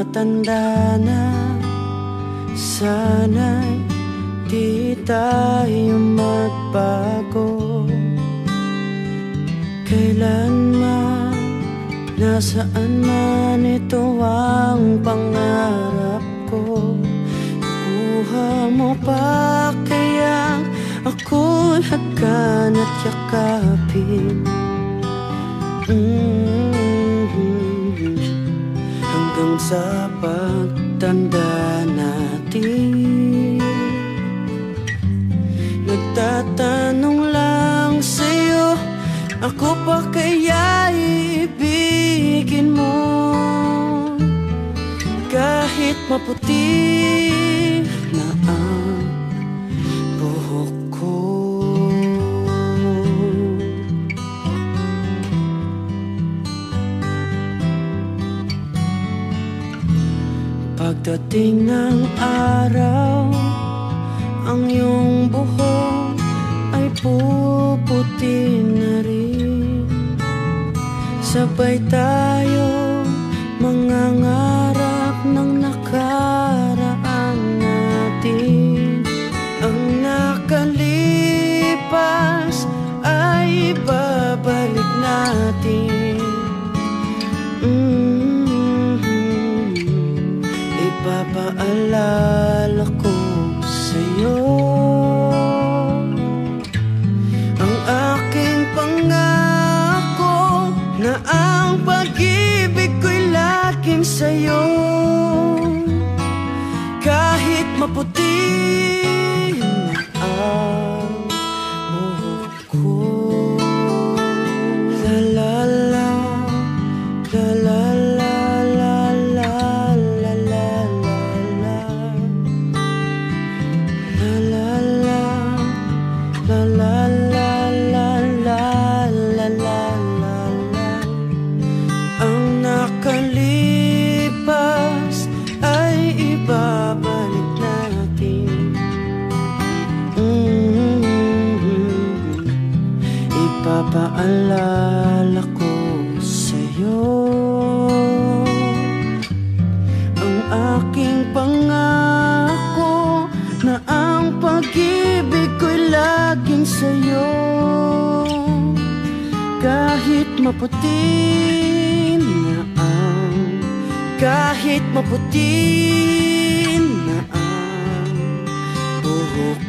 tumatanda na, sana'y di tayo magbago. Kailanman, nasaan man, ito ang pangarap ko. Kuha mo pa kaya ako'y hagkan at yakapin, hanggang sa pagtanda natin. Nagtatanong lang sa'yo, ako pa kaya ibigin mo? Kahit maputi na ang buhok ko. Pagdating ng araw, ang iyong buhok ay puputi na rin. Sabay tayo mangangarap ng nakaraan natin. Ang nakalipas ay babalik natin. Ipapaalala ko sa'yo ang aking pangako na ang pag-ibig ko'y laging sa'yo. Kahit maputi na ang buhok ko. La la la, la la la. Ang nakalipas ay ibabalik natin. Ipapaalala ko sa'yo ang aking pangako na ang pag-ibig ko'y laging sa'yo. Kahit maputi na ang, kahit maputi na ang buhok